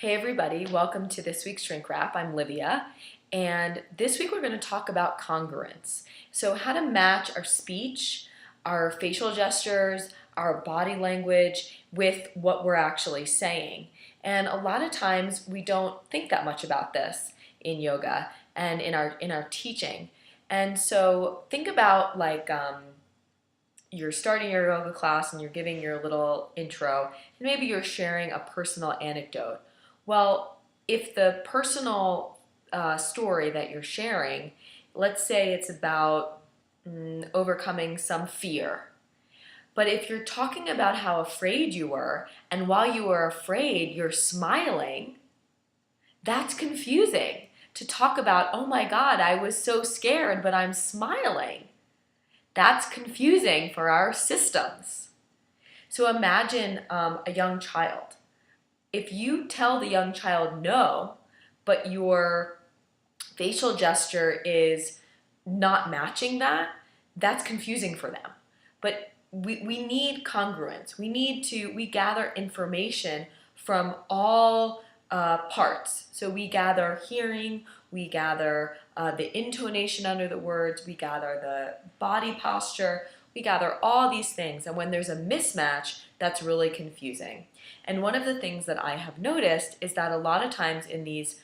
Hey everybody, welcome to this week's Shrink Wrap. I'm Livia, and this week we're going to talk about congruence. So how to match our speech, our facial gestures, our body language with what we're actually saying. And a lot of times we don't think that much about this in yoga and in our teaching. And so think about you're starting your yoga class and you're giving your little intro, and maybe you're sharing a personal anecdote. Well, if the personal story that you're sharing, let's say it's about overcoming some fear, but if you're talking about how afraid you were, and while you were afraid, you're smiling, that's confusing to talk about, oh my God, I was so scared, but I'm smiling. That's confusing for our systems. So imagine a young child. If you tell the young child no, but your facial gesture is not matching that, that's confusing for them. But we need congruence. We gather information from all parts. So we gather hearing, we gather the intonation under the words, we gather the body posture, we gather all these things. And when there's a mismatch, that's really confusing. And one of the things that I have noticed is that a lot of times in these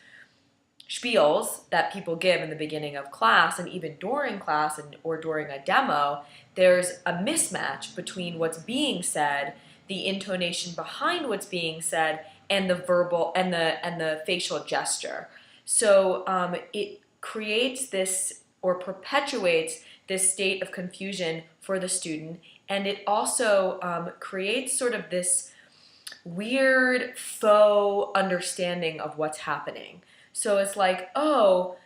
spiels that people give in the beginning of class and even during class or during a demo, there's a mismatch between what's being said, the intonation behind what's being said, and the verbal and the facial gesture. So it creates this or perpetuates this state of confusion for the student, and it also creates sort of this weird faux understanding of what's happening. So it's like, oh,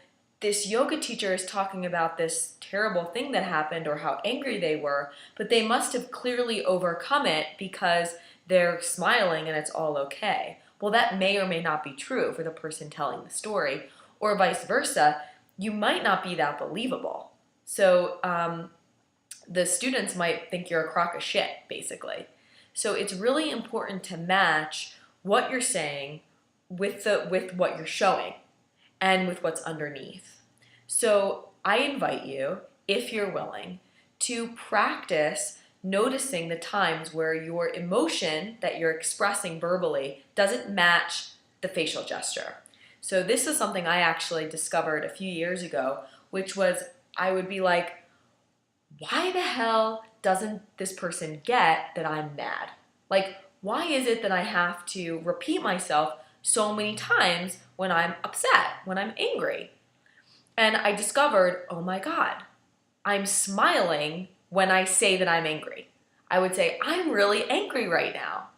this yoga teacher is talking about this terrible thing that happened or how angry they were, but they must have clearly overcome it because they're smiling and it's all okay. Well, that may or may not be true for the person telling the story, or vice versa. You might not be that believable. So the students might think you're a crock of shit, basically. So it's really important to match what you're saying with what you're showing and with what's underneath. So I invite you, if you're willing, to practice noticing the times where your emotion that you're expressing verbally doesn't match the facial gesture. So this is something I actually discovered a few years ago, which was I would be like, why the hell doesn't this person get that I'm mad? Like, why is it that I have to repeat myself so many times when I'm upset, when I'm angry? And I discovered, oh my God, I'm smiling when I say that I'm angry. I would say, I'm really angry right now.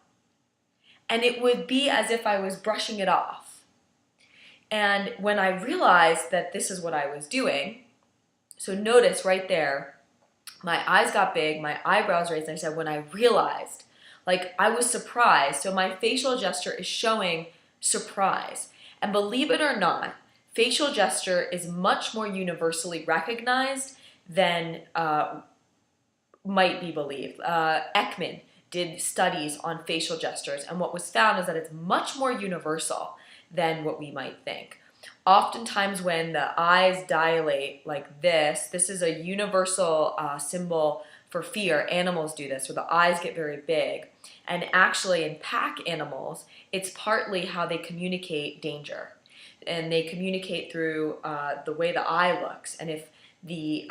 And it would be as if I was brushing it off. And when I realized that this is what I was doing, so notice right there, my eyes got big, my eyebrows raised, and I said, when I realized, like I was surprised. So my facial gesture is showing surprise. And believe it or not, facial gesture is much more universally recognized than might be believed. Ekman did studies on facial gestures, and what was found is that it's much more universal than what we might think. Oftentimes when the eyes dilate like this is a universal symbol for fear. Animals do this, where the eyes get very big. And actually in pack animals, it's partly how they communicate danger. And they communicate through the way the eye looks. And if the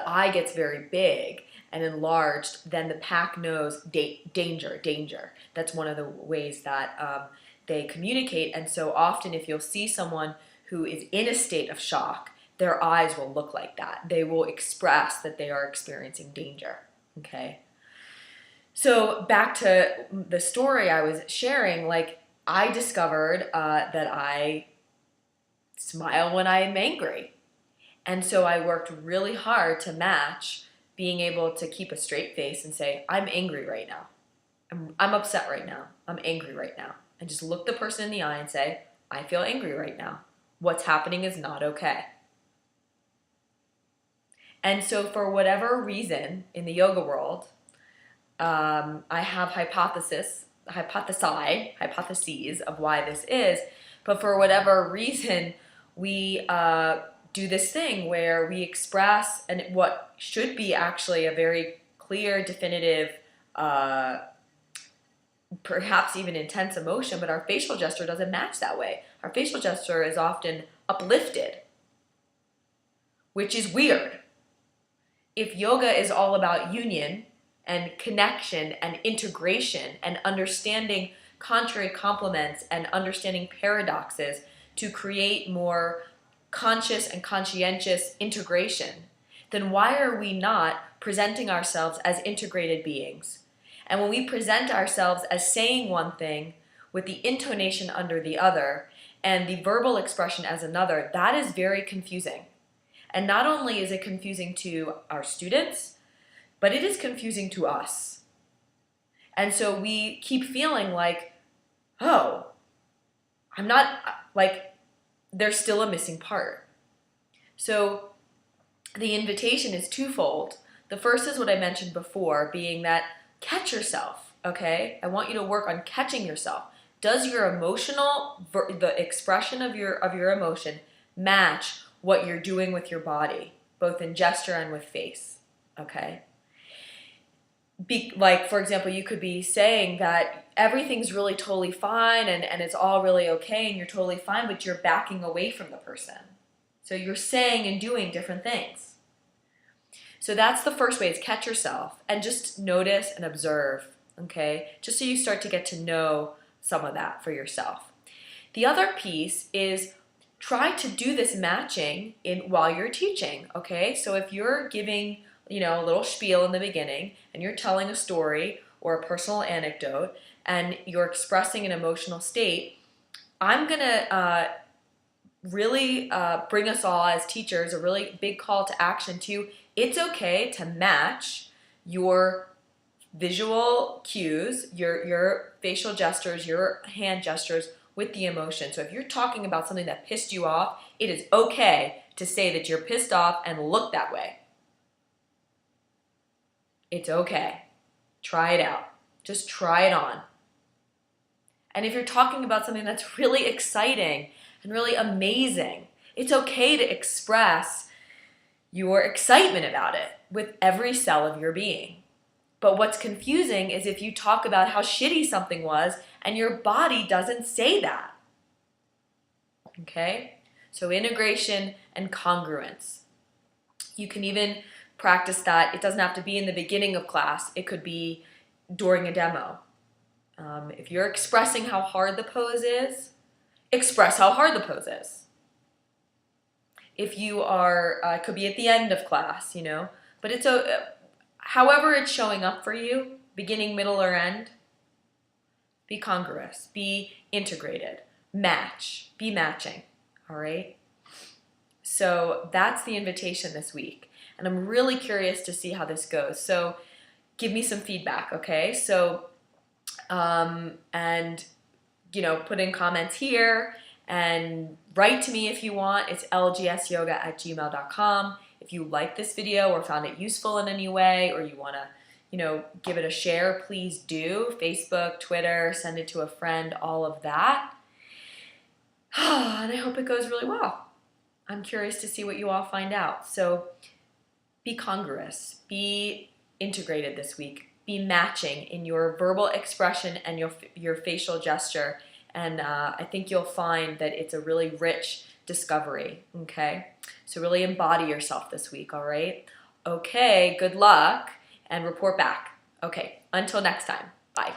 eye gets very big and enlarged, then the pack knows danger, danger. That's one of the ways that they communicate. And so often if you'll see someone who is in a state of shock, their eyes will look like that. They will express that they are experiencing danger, okay? So back to the story I was sharing, like I discovered that I smile when I am angry. And so I worked really hard to match being able to keep a straight face and say, I'm angry right now. I'm upset right now. I'm angry right now. And just look the person in the eye and say, I feel angry right now. What's happening is not okay. And so for whatever reason in the yoga world, I have hypothesis hypotheses of why this is, but for whatever reason, we do this thing where we express and what should be actually a very clear, definitive, perhaps even intense emotion, but our facial gesture doesn't match that way. Our facial gesture is often uplifted, which is weird. If yoga is all about union and connection and integration and understanding contrary complements and understanding paradoxes to create more conscious and conscientious integration, then why are we not presenting ourselves as integrated beings? And when we present ourselves as saying one thing with the intonation under the other and the verbal expression as another, that is very confusing. And not only is it confusing to our students, but it is confusing to us. And so we keep feeling like, oh, I'm not, like, there's still a missing part. So the invitation is twofold. The first is what I mentioned before, being that catch yourself, okay? I want you to work on catching yourself. Does your emotional, the expression of your emotion match what you're doing with your body, both in gesture and with face, okay? Like, for example, you could be saying that everything's really totally fine and it's all really okay and you're totally fine, but you're backing away from the person. So you're saying and doing different things. So that's the first way, is catch yourself and just notice and observe, okay? Just so you start to get to know some of that for yourself. The other piece is try to do this matching while you're teaching, okay? So if you're giving, a little spiel in the beginning and you're telling a story or a personal anecdote and you're expressing an emotional state, I'm gonna really bring us all as teachers a really big call to action to, it's okay to match your visual cues, your facial gestures, your hand gestures with the emotion. So if you're talking about something that pissed you off, it is okay to say that you're pissed off and look that way. It's okay. Try it out. Just try it on. And if you're talking about something that's really exciting and really amazing, it's okay to express your excitement about it with every cell of your being. But what's confusing is if you talk about how shitty something was and your body doesn't say that. Okay? So integration and congruence. You can even practice that. It doesn't have to be in the beginning of class. It could be during a demo. If you're expressing how hard the pose is, express how hard the pose is. If you are, it could be at the end of class, but it's however it's showing up for you, beginning, middle, or end, be congruous, be integrated, match, be matching, all right? So that's the invitation this week, and I'm really curious to see how this goes. So give me some feedback, okay? So, put in comments here, and write to me if you want. It's lgsyoga@gmail.com. If you like this video or found it useful in any way, or you want to, give it a share, please do. Facebook, Twitter, send it to a friend, all of that. And I hope it goes really well. I'm curious to see what you all find out. So be congruous, be integrated this week, be matching in your verbal expression and your facial gesture. And I think you'll find that it's a really rich discovery, okay? So really embody yourself this week, all right? Okay, good luck, and report back. Okay, until next time, bye.